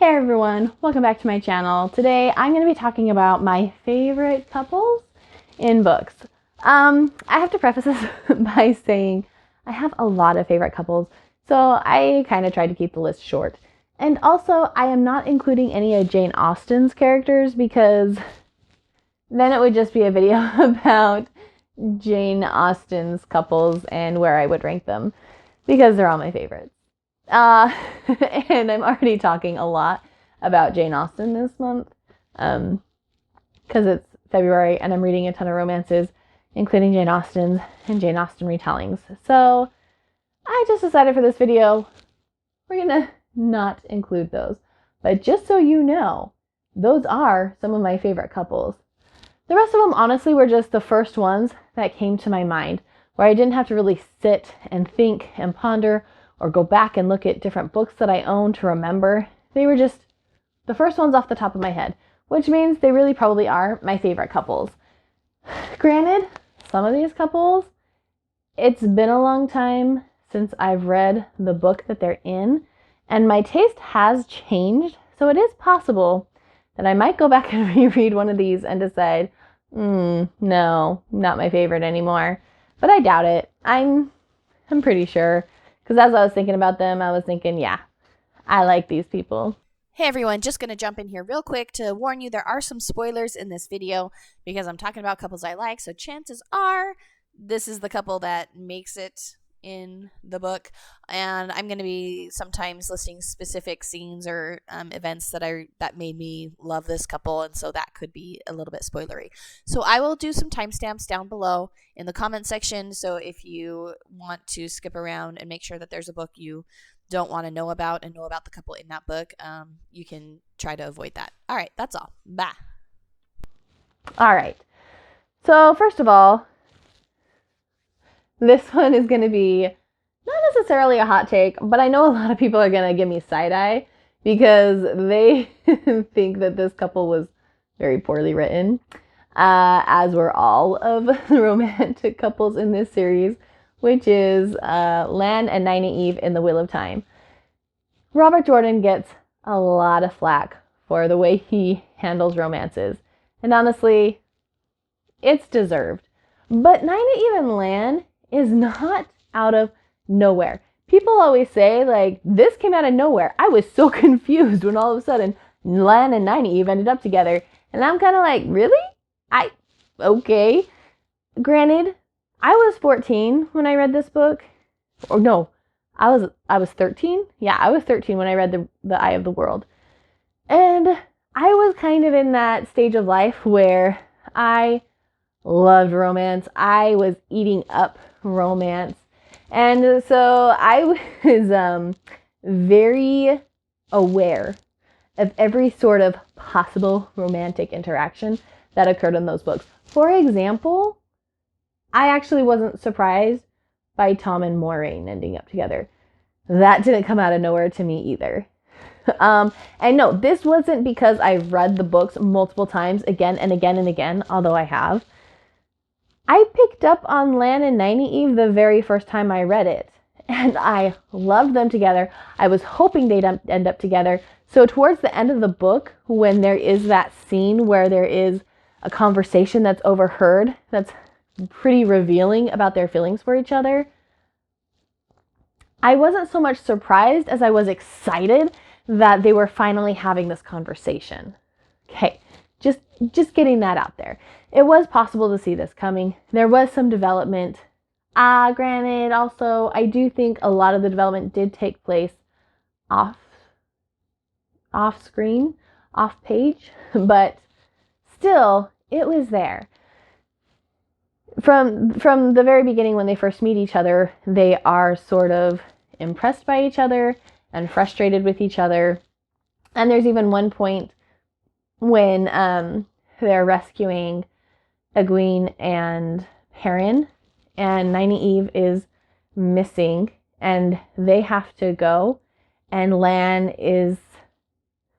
Hey everyone, welcome back to my channel. Today I'm going to be talking about my favorite couples in books. I have to preface this by saying I have a lot of favorite couples, so I kind of tried to keep the list short. And also, I am not including any of Jane Austen's characters because then it would just be a video about Jane Austen's couples and where I would rank them because they're all my favorites. And I'm already talking a lot about Jane Austen this month because it's February and I'm reading a ton of romances, including Jane Austen's and Jane Austen retellings. So I just decided for this video, we're going to not include those. But just so you know, those are some of my favorite couples. The rest of them, honestly, were just the first ones that came to my mind, where I didn't have to really sit and think and ponder or go back and look at different books that I own to remember. They were just the first ones off the top of my head, which means they really probably are my favorite couples. Granted, some of these couples, it's been a long time since I've read the book that they're in, and my taste has changed, so it is possible that I might go back and reread one of these and decide, no, not my favorite anymore. But I doubt it. I'm pretty sure. Because as I was thinking about them, I was thinking, yeah, I like these people. Hey everyone, just going to jump in here real quick to warn you there are some spoilers in this video because I'm talking about couples I like, so chances are this is the couple that makes it in the book, and I'm going to be sometimes listing specific scenes or events that made me love this couple, and so that could be a little bit spoilery. So I will do some timestamps down below in the comment section, so if you want to skip around and make sure that there's a book you don't want to know about and know about the couple in that book, you can try to avoid that. All right, that's all. Bye. All right. So first of all, this one is going to be not necessarily a hot take, but I know a lot of people are going to give me side eye because they think that this couple was very poorly written, as were all of the romantic couples in this series, which is Lan and Nynaeve in The Wheel of Time. Robert Jordan gets a lot of flack for the way he handles romances, and honestly, it's deserved. But Nynaeve and Lan is not out of nowhere. People always say, like, this came out of nowhere. I was so confused when all of a sudden Lan and Nynaeve ended up together. And I'm kind of like, really? Okay. Granted, I was 14 when I read this book. Or no, I was 13. Yeah, I was 13 when I read The Eye of the World. And I was kind of in that stage of life where I loved romance. I was eating up romance. And so I was very aware of every sort of possible romantic interaction that occurred in those books. For example, I actually wasn't surprised by Tom and Moiraine ending up together. That didn't come out of nowhere to me either. And no, this wasn't because I've read the books multiple times again and again and again, although I have. I picked up on Lan and Nynaeve the very first time I read it, and I loved them together. I was hoping they'd end up together. So towards the end of the book, when there is that scene where there is a conversation that's overheard, that's pretty revealing about their feelings for each other, I wasn't so much surprised as I was excited that they were finally having this conversation. Okay, just getting that out there. It was possible to see this coming. There was some development. Granted, also, I do think a lot of the development did take place off screen, off page, but still, it was there. From the very beginning, when they first meet each other, they are sort of impressed by each other and frustrated with each other. And there's even one point when they're rescuing Egwene and Perrin, and Nynaeve is missing, and they have to go, and Lan is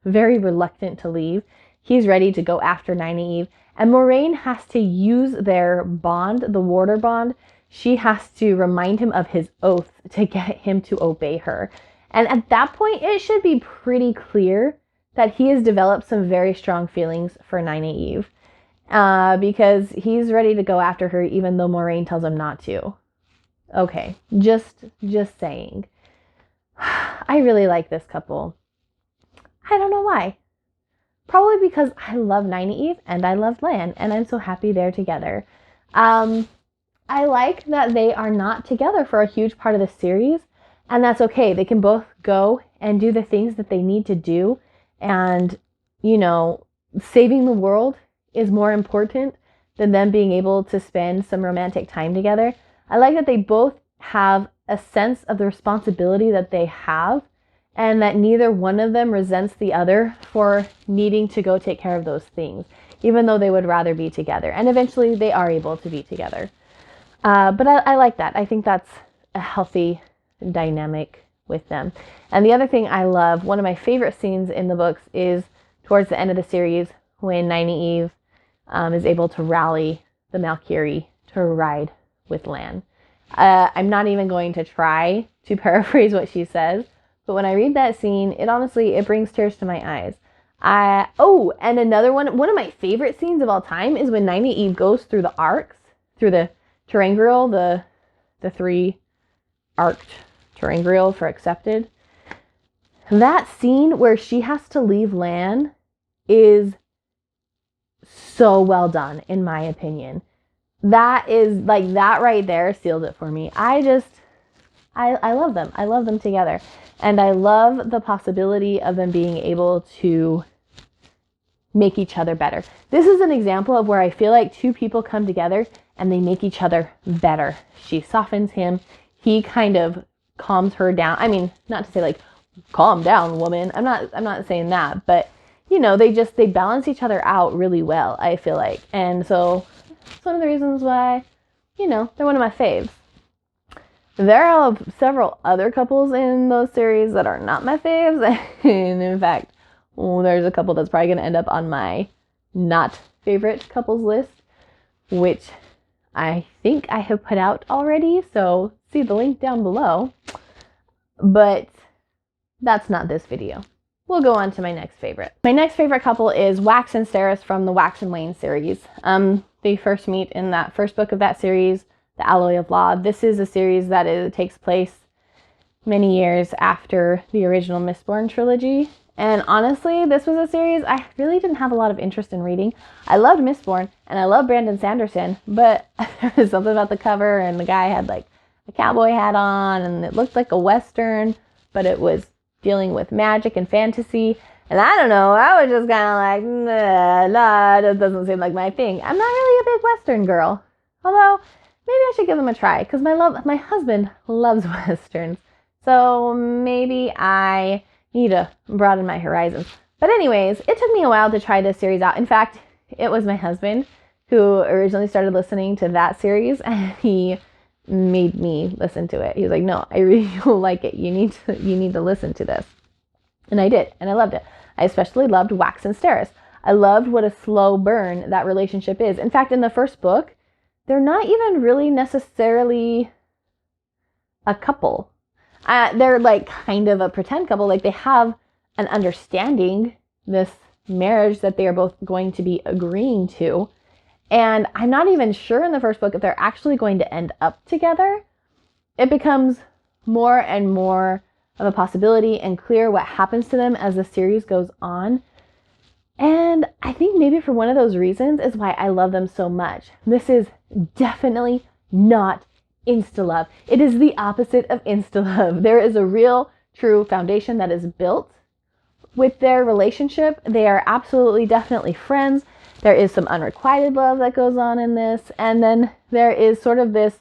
very reluctant to leave. He's ready to go after Nynaeve, and Moiraine has to use their bond, the Warder bond. She has to remind him of his oath to get him to obey her. And at that point, it should be pretty clear that he has developed some very strong feelings for Nynaeve, because he's ready to go after her even though Moraine tells him not to. Okay, just saying. I really like this couple. I don't know why. Probably because I love Nynaeve and I love Lan, and I'm so happy they're together. I like that they are not together for a huge part of the series, and that's okay. They can both go and do the things that they need to do, and, you know, saving the world is more important than them being able to spend some romantic time together. I like that they both have a sense of the responsibility that they have, and that neither one of them resents the other for needing to go take care of those things, even though they would rather be together. And eventually they are able to be together. But I like that. I think that's a healthy dynamic with them. And the other thing I love, one of my favorite scenes in the books, is towards the end of the series when Nynaeve is able to rally the Valkyrie to ride with Lan. I'm not even going to try to paraphrase what she says, but when I read that scene, it brings tears to my eyes. And another one of my favorite scenes of all time is when Nynaeve goes through the arcs, through the terangrial, the 3 arced terangrial for accepted. That scene where she has to leave Lan is so well done, in my opinion. That is, like, that right there seals it for me. I love them. I love them together. And I love the possibility of them being able to make each other better. This is an example of where I feel like 2 people come together and they make each other better. She softens him. He kind of calms her down. I mean, not to say like, calm down, woman. I'm not saying that, but you know, they balance each other out really well, I feel like. And so it's one of the reasons why, you know, they're one of my faves. There are several other couples in those series that are not my faves. And in fact, there's a couple that's probably going to end up on my not favorite couples list, which I think I have put out already. So see the link down below. But that's not this video. We'll go on to my next favorite. My next favorite couple is Wax and Steris from the Wax and Wayne series. They first meet in that first book of that series, The Alloy of Law. This is a series that takes place many years after the original Mistborn trilogy. And honestly, this was a series I really didn't have a lot of interest in reading. I loved Mistborn and I loved Brandon Sanderson, but there was something about the cover, and the guy had like a cowboy hat on and it looked like a Western, but it was dealing with magic and fantasy. And I don't know, I was just kind of like, nah, that doesn't seem like my thing. I'm not really a big Western girl. Although, maybe I should give them a try, because my husband loves Westerns. So maybe I need to broaden my horizons. But anyways, it took me a while to try this series out. In fact, it was my husband who originally started listening to that series, and he made me listen to it. He was like, no, I really don't like it. You need to listen to this. And I did, and I loved it. I especially loved Wax and Steris. I loved what a slow burn that relationship is. In fact, in the first book, they're not even really necessarily a couple. They're like kind of a pretend couple. Like, they have an understanding, this marriage that they are both going to be agreeing to. And I'm not even sure in the first book if they're actually going to end up together. It becomes more and more of a possibility and clear what happens to them as the series goes on. And I think maybe for one of those reasons is why I love them so much. This is definitely not insta-love. It is the opposite of insta-love. There is a real, true foundation that is built with their relationship. They are absolutely, definitely friends. There is some unrequited love that goes on in this. And then there is sort of this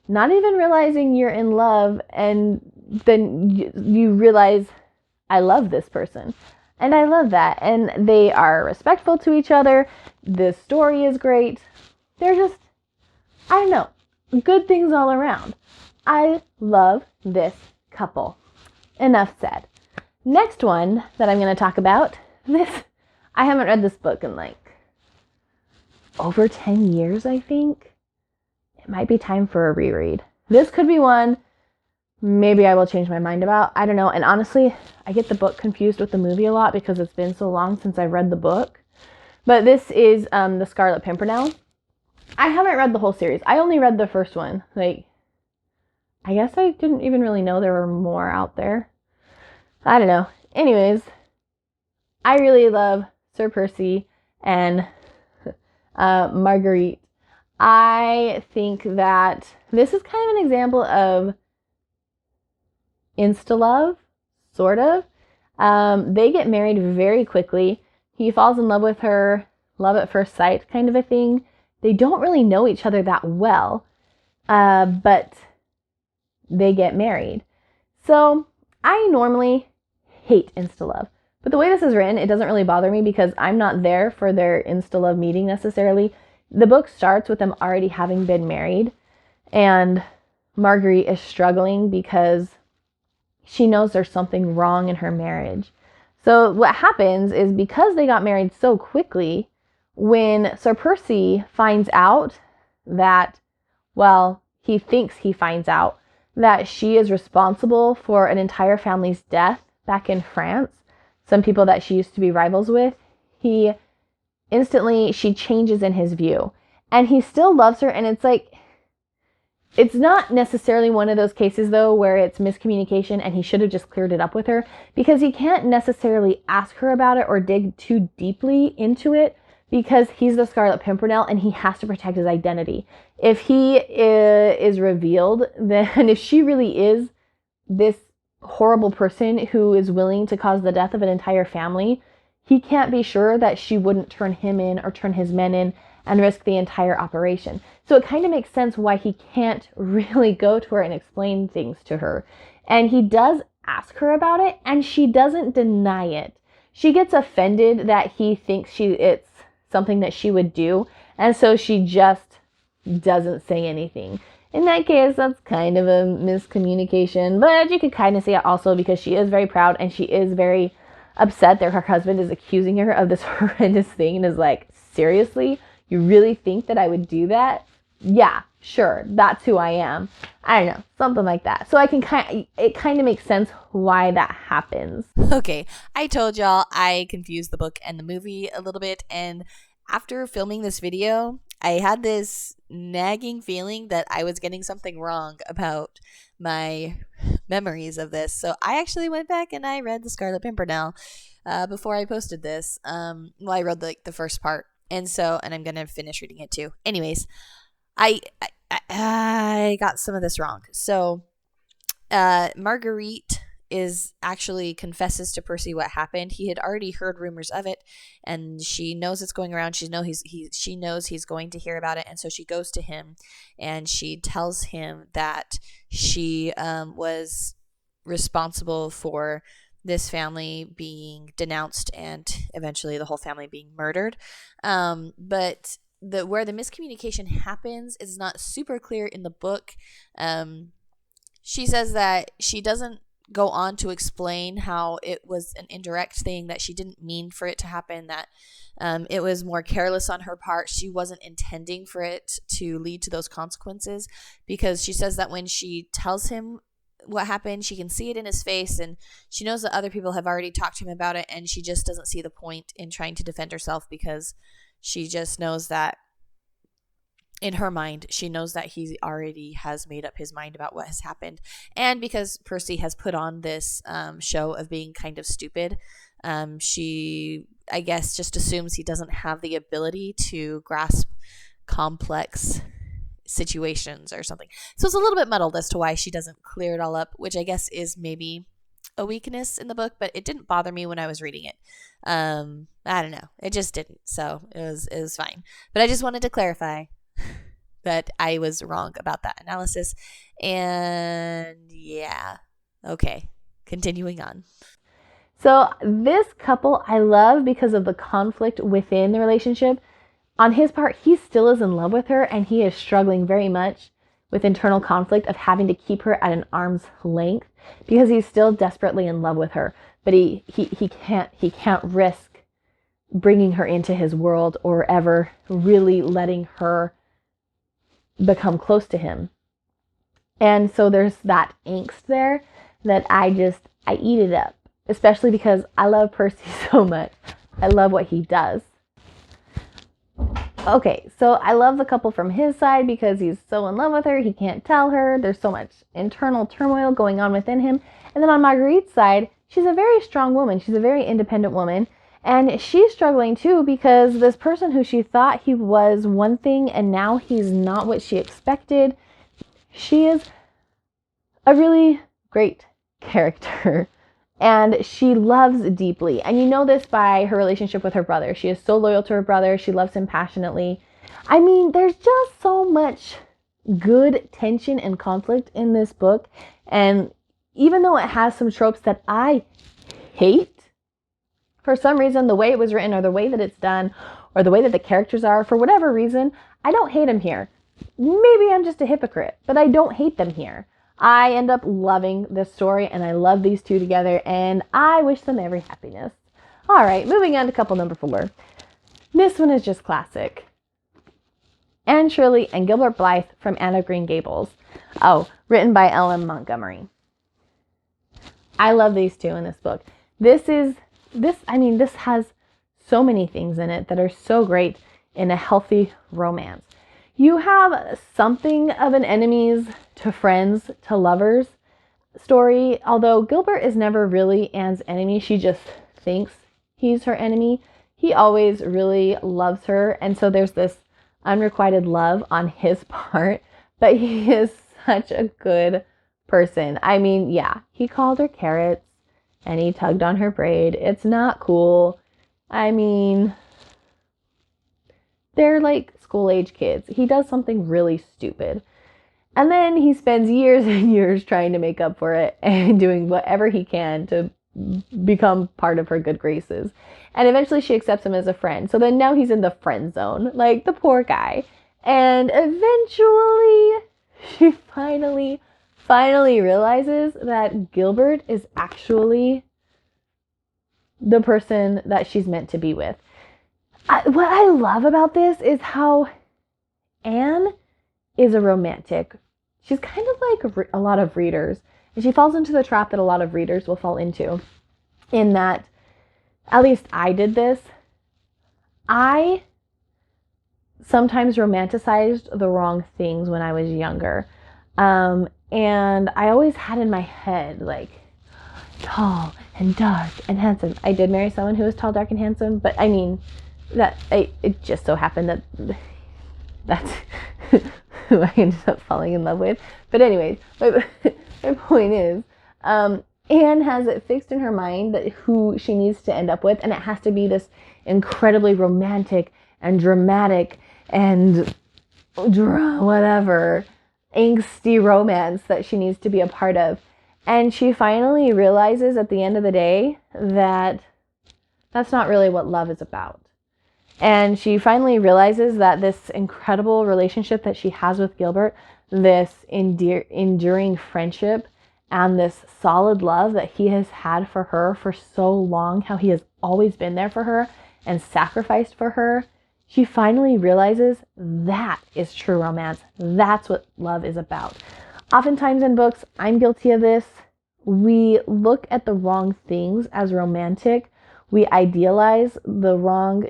not even realizing you're in love, and then you realize, I love this person. And I love that. And they are respectful to each other. The story is great. They're just, I don't know, good things all around. I love this couple. Enough said. Next one that I'm going to talk about, I haven't read this book in like over 10 years, I think. It might be time for a reread. This could be one maybe I will change my mind about. I don't know. And honestly, I get the book confused with the movie a lot because it's been so long since I read the book. But this is the Scarlet Pimpernel. I haven't read the whole series. I only read the first one. Like, I guess I didn't even really know there were more out there. I don't know. Anyways, I really love Sir Percy and Marguerite. I think that this is kind of an example of insta-love, sort of. They get married very quickly. He falls in love with her, love at first sight kind of a thing. They don't really know each other that well, but they get married. So I normally hate insta-love. But the way this is written, it doesn't really bother me because I'm not there for their insta-love meeting necessarily. The book starts with them already having been married, and Marguerite is struggling because she knows there's something wrong in her marriage. So what happens is, because they got married so quickly, when Sir Percy finds out that, well, he thinks he finds out that she is responsible for an entire family's death back in France, some people that she used to be rivals with, she changes in his view. And he still loves her, and it's like, it's not necessarily one of those cases, though, where it's miscommunication and he should have just cleared it up with her, because he can't necessarily ask her about it or dig too deeply into it because he's the Scarlet Pimpernel and he has to protect his identity. If he is revealed, then if she really is this horrible person who is willing to cause the death of an entire family, he can't be sure that she wouldn't turn him in or turn his men in and risk the entire operation. So it kind of makes sense why he can't really go to her and explain things to her. And he does ask her about it, and she doesn't deny it. She gets offended that he thinks it's something that she would do, and so she just doesn't say anything. In that case, that's kind of a miscommunication, but you could kind of see it also because she is very proud and she is very upset that her husband is accusing her of this horrendous thing and is like, seriously? You really think that I would do that? Yeah, sure, that's who I am. I don't know, something like that. So it kind of makes sense why that happens. Okay, I told y'all I confused the book and the movie a little bit, and after filming this video, I had this nagging feeling that I was getting something wrong about my memories of this. So I actually went back and I read The Scarlet Pimpernel before I posted this. Well, I read the first part. And I'm going to finish reading it too. Anyways, I got some of this wrong. So Marguerite actually confesses to Percy what happened. He had already heard rumors of it, and she knows it's going around. She knows he's going to hear about it, and so she goes to him and she tells him that she was responsible for this family being denounced and eventually the whole family being murdered. But where the miscommunication happens is not super clear in the book. She says that she doesn't go on to explain how it was an indirect thing, that she didn't mean for it to happen, that it was more careless on her part. She wasn't intending for it to lead to those consequences, because she says that when she tells him what happened, she can see it in his face, and she knows that other people have already talked to him about it, and she just doesn't see the point in trying to defend herself, because she just knows that in her mind, she knows that he already has made up his mind about what has happened. And because Percy has put on this show of being kind of stupid, she, I guess, just assumes he doesn't have the ability to grasp complex situations or something. So it's a little bit muddled as to why she doesn't clear it all up, which I guess is maybe a weakness in the book, but it didn't bother me when I was reading it. I don't know. It just didn't. So it was fine. But I just wanted to clarify that I was wrong about that analysis. And yeah. Okay. Continuing on. So this couple I love because of the conflict within the relationship. On his part, he still is in love with her, and he is struggling very much with internal conflict of having to keep her at an arm's length because he's still desperately in love with her. But he can't risk bringing her into his world or ever really letting her become close to him. And so there's that angst there that I eat it up, especially because I love Percy so much. I love what he does. Okay, so I love the couple from his side because he's so in love with her. He can't tell her. There's so much internal turmoil going on within him. And then on Marguerite's side, she's a very strong woman. She's a very independent woman. And she's struggling too because this person who she thought he was one thing and now he's not what she expected. She is a really great character. And she loves deeply. And you know this by her relationship with her brother. She is so loyal to her brother. She loves him passionately. I mean, there's just so much good tension and conflict in this book. And even though it has some tropes that I hate, for some reason, the way it was written or the way that it's done or the way that the characters are, for whatever reason, I don't hate them here. Maybe I'm just a hypocrite, but I don't hate them here. I end up loving this story, and I love these two together, and I wish them every happiness. All right, moving on to couple number 4. This one is just classic. Anne Shirley and Gilbert Blythe from Anne of Green Gables. Oh, written by L.M. Montgomery. I love these two in this book. This has so many things in it that are so great in a healthy romance. You have something of an enemies to friends to lovers story, although Gilbert is never really Anne's enemy. She just thinks he's her enemy. He always really loves her, and so there's this unrequited love on his part, but he is such a good person. I mean, yeah, he called her carrots and he tugged on her braid. It's not cool. I mean, they're like school-age kids. He does something really stupid. And then he spends years and years trying to make up for it and doing whatever he can to become part of her good graces. And eventually she accepts him as a friend. So then now he's in the friend zone, like the poor guy. And eventually she finally realizes that Gilbert is actually the person that she's meant to be with. What I love about this is how Anne is a romantic. She's kind of like a lot of readers. And she falls into the trap that a lot of readers will fall into. In that, at least I did this. I sometimes romanticized the wrong things when I was younger. And I always had in my head, like, tall and dark and handsome. I did marry someone who was tall, dark, and handsome, but I mean, it just so happened that that's who I ended up falling in love with. But anyways, my point is, Anne has it fixed in her mind that who she needs to end up with, and it has to be this incredibly romantic and dramatic and whatever angsty romance that she needs to be a part of. And she finally realizes at the end of the day that that's not really what love is about. And she finally realizes that this incredible relationship that she has with Gilbert, this enduring friendship, and this solid love that he has had for her for so long, how he has always been there for her and sacrificed for her, she finally realizes that is true romance. That's what love is about. Oftentimes in books, I'm guilty of this. We look at the wrong things as romantic. We idealize the wrong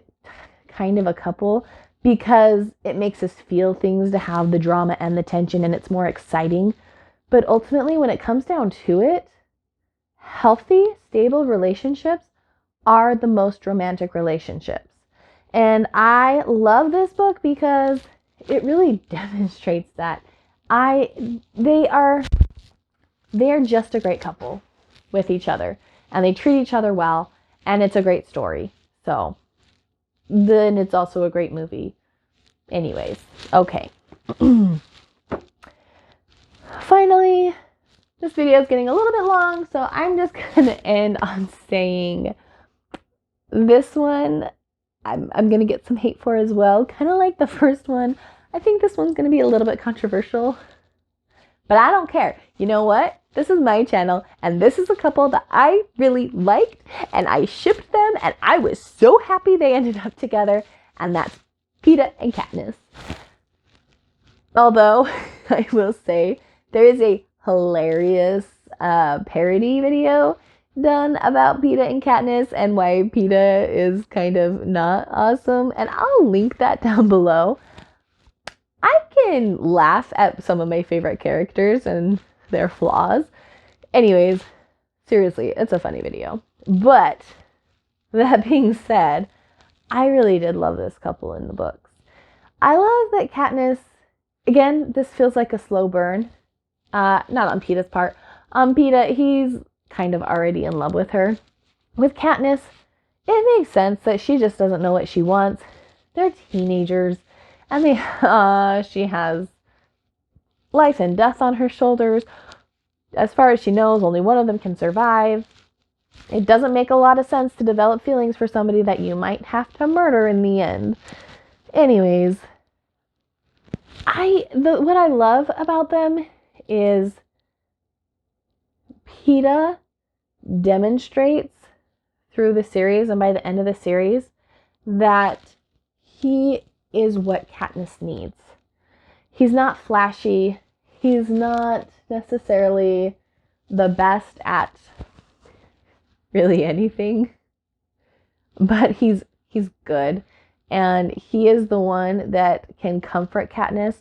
kind of a couple because it makes us feel things to have the drama and the tension, and it's more exciting. But ultimately, when it comes down to it, healthy, stable relationships are the most romantic relationships. And I love this book because it really demonstrates that. They are just a great couple with each other, and they treat each other well, and it's a great story. So then it's also a great movie. Anyways, okay. Finally, this video is getting a little bit long, so I'm just going to end on saying this one I'm going to get some hate for as well. Kind of like the first one. I think this one's going to be a little bit controversial, but I don't care. You know what? This is my channel, and this is a couple that I really liked, and I shipped them, and I was so happy they ended up together, and that's Peeta and Katniss. Although, I will say There is a hilarious parody video done about Peeta and Katniss and why Peeta is kind of not awesome. And I'll link that down below. I can laugh at some of my favorite characters and their flaws. Anyways, seriously, it's a funny video. But that being said, I really did love this couple in the books. I love that Katniss, again, this feels like a slow burn. Not on Peeta's part. Peeta, he's kind of already in love with her. With Katniss, it makes sense that she just doesn't know what she wants. They're teenagers, and she has life and death on her shoulders. As far as she knows, only one of them can survive. It doesn't make a lot of sense to develop feelings for somebody that you might have to murder in the end. Anyways, what I love about them is Peeta demonstrates through the series and by the end of the series that he is what Katniss needs. He's not flashy. He's not necessarily the best at really anything, but he's good, and he is the one that can comfort Katniss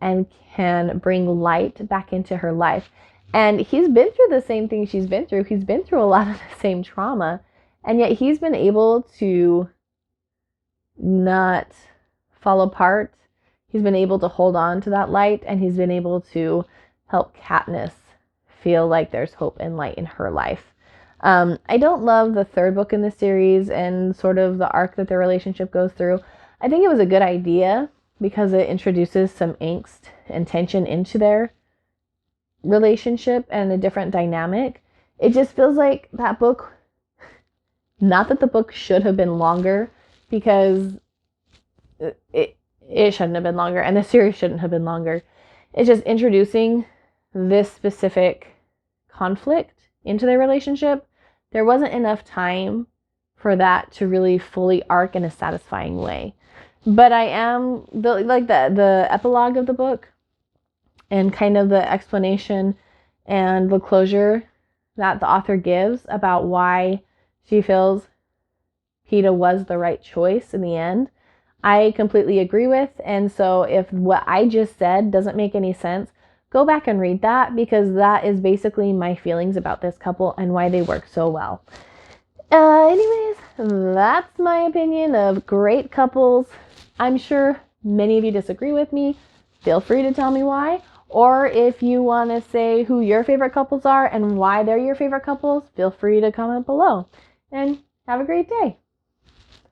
and can bring light back into her life. And he's been through the same thing she's been through. He's been through a lot of the same trauma, and yet he's been able to not fall apart. He's been able to hold on to that light, and he's been able to help Katniss feel like there's hope and light in her life. I don't love the third book in the series and sort of the arc that their relationship goes through. I think it was a good idea because it introduces some angst and tension into their relationship and a different dynamic. It just feels like that book, not that the book should have been longer, because it shouldn't have been longer, and the series shouldn't have been longer. It's just introducing this specific conflict into their relationship. There wasn't enough time for that to really fully arc in a satisfying way. But I am, the epilogue of the book and kind of the explanation and the closure that the author gives about why she feels Peeta was the right choice in the end, I completely agree with. And so if what I just said doesn't make any sense, go back and read that, because that is basically my feelings about this couple and why they work so well. Anyways, that's my opinion of great couples. I'm sure many of you disagree with me. Feel free to tell me why. Or if you want to say who your favorite couples are and why they're your favorite couples, feel free to comment below. And have a great day.